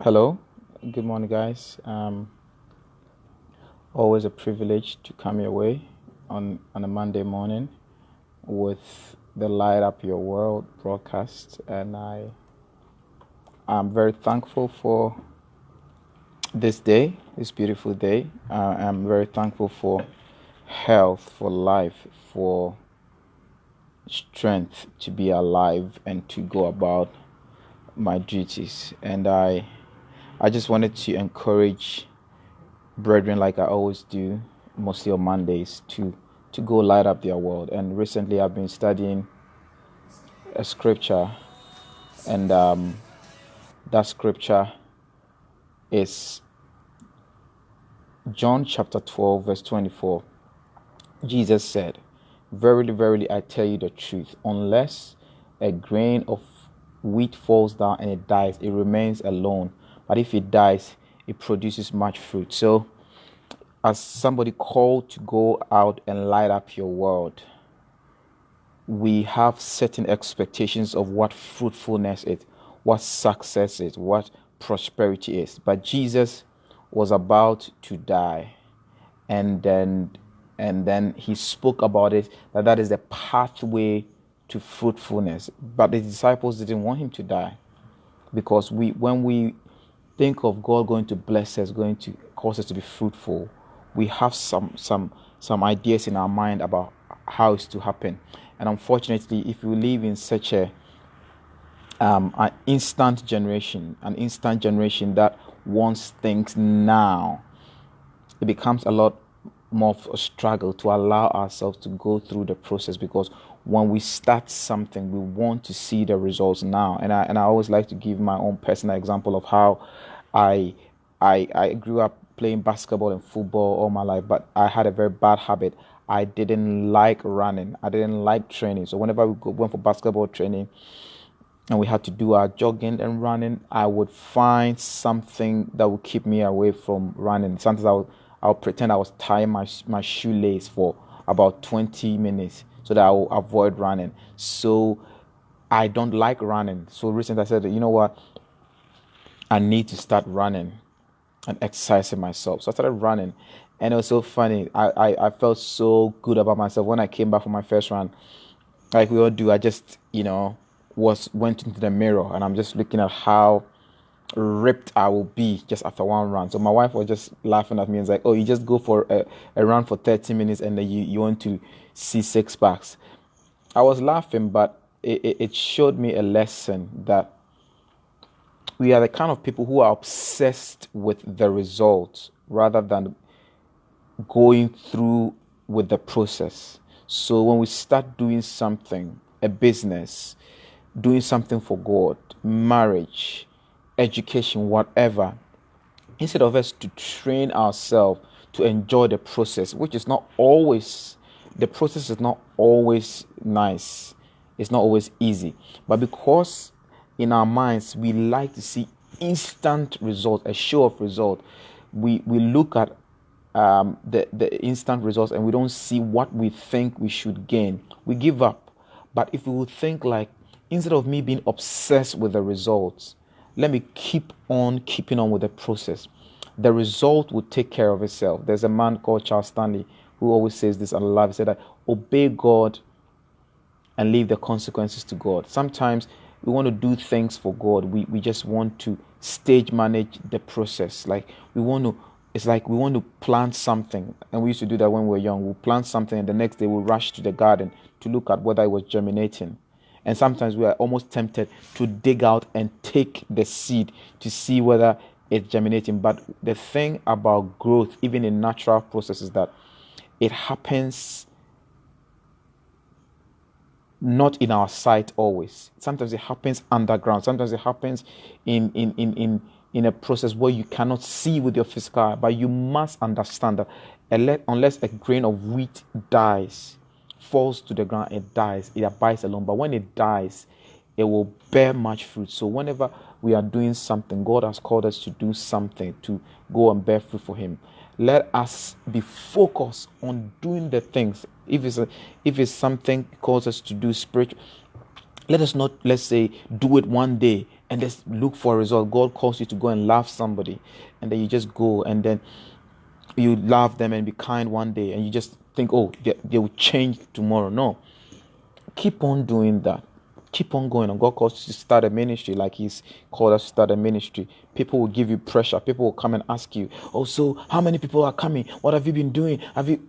Hello, good morning, guys. Always a privilege to come your way on a Monday morning with the Light Up Your World broadcast, and I'm very thankful for this day, this beautiful day. I'm very thankful for health, for life, for strength to be alive and to go about my duties. And I just wanted to encourage brethren, like I always do, mostly on Mondays, to go light up their world. And recently, I've been studying a scripture, and that scripture is John chapter 12, verse 24. Jesus said, "Verily, verily, I tell you the truth, unless a grain of wheat falls down and it dies, it remains alone. But if it dies, it produces much fruit." So, as somebody called to go out and light up your world, we have certain expectations of what fruitfulness is, what success is, what prosperity is. But Jesus was about to die, and then he spoke about it, that is the pathway to fruitfulness. But the disciples didn't want him to die, because when we think of God going to bless us, going to cause us to be fruitful, we have some ideas in our mind about how it's to happen. And unfortunately, if you live in such an instant generation, that wants things now, it becomes a lot more of a struggle to allow ourselves to go through the process, because when we start something, we want to see the results now. And I always like to give my own personal example of how I grew up playing basketball and football all my life, but I had a very bad habit. I didn't like running. I didn't like training. So whenever went for basketball training and we had to do our jogging and running, I would find something that would keep me away from running. Sometimes I would pretend I was tying my shoelace for about 20 minutes so that I will avoid running. So I don't like running. So recently I said, you know what? I need to start running and exercising myself. So I started running, and it was so funny. I felt so good about myself when I came back from my first run. Like we all do, I just went into the mirror, and I'm just looking at how ripped I will be just after one run. So my wife was just laughing at me and was like, "Oh, you just go for a run for 30 minutes and then you want to see six packs." I was laughing, but it showed me a lesson that we are the kind of people who are obsessed with the results rather than going through with the process. So when we start doing something, a business, doing something for God, marriage, education, whatever, instead of us to train ourselves to enjoy the process, which is not always, the process is not always nice, it's not always easy, but because in our minds we like to see instant results, a show of result, we look at the instant results and we don't see what we think we should gain, we give up. But if we would think like, instead of me being obsessed with the results, let me keep on keeping on with the process, the result will take care of itself. There's a man called Charles Stanley who always says this, and I love it. He said that obey God and leave the consequences to God. Sometimes we want to do things for God. We just want to stage manage the process. It's like we want to plant something. And we used to do that when we were young. We'll plant something and the next day we'll rush to the garden to look at whether it was germinating. And sometimes we are almost tempted to dig out and take the seed to see whether it's germinating. But the thing about growth, even in natural processes, that it happens not in our sight always. Sometimes it happens underground. Sometimes it happens in a process where you cannot see with your physical eye. But you must understand that unless a grain of wheat dies, falls to the ground, it dies, it abides alone. But when it dies, it will bear much fruit. So whenever we are doing something, God has called us to do something, to go and bear fruit for Him. Let us be focused on doing the things. If it's something calls us to do spiritual, Let us not, let's say, do it one day and let's look for a result. God calls you to go and love somebody, and then you just go and then you love them and be kind one day, and you just think, oh, they will change tomorrow. No, keep on doing that. Keep on going. And God calls you to start a ministry like He's called us to start a ministry. People will give you pressure. People will come and ask you, oh, so how many people are coming? What have you been doing? Have you?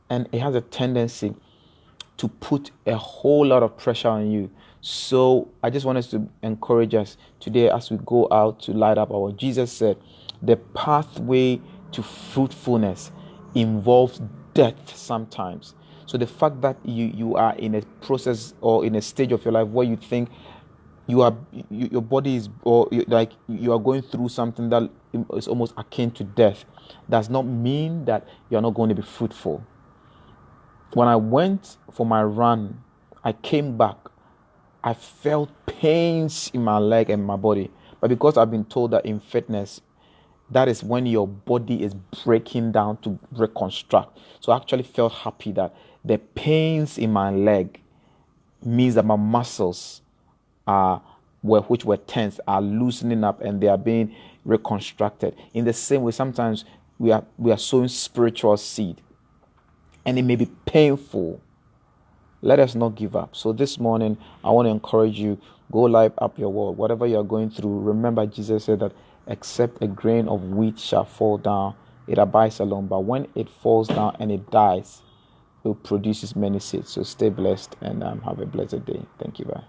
And it has a tendency to put a whole lot of pressure on you. So I just want us to encourage us today as we go out to light up our. Jesus said, the pathway to fruitfulness involves death sometimes. So the fact that you are in a process or in a stage of your life where you think your body is, or like you are going through something that is almost akin to death, does not mean that you are not going to be fruitful. When I went for my run, I came back. I felt pains in my leg and my body. But because I've been told that in fitness, that is when your body is breaking down to reconstruct. So I actually felt happy that the pains in my leg means that my muscles which were tense, are loosening up and they are being reconstructed. In the same way, sometimes we are sowing spiritual seed, and it may be painful. Let us not give up. So this morning, I want to encourage you, go light up your world. Whatever you are going through, remember Jesus said that except a grain of wheat shall fall down, it abides alone. But when it falls down and it dies, it produces many seeds. So stay blessed and have a blessed day. Thank you. Bye.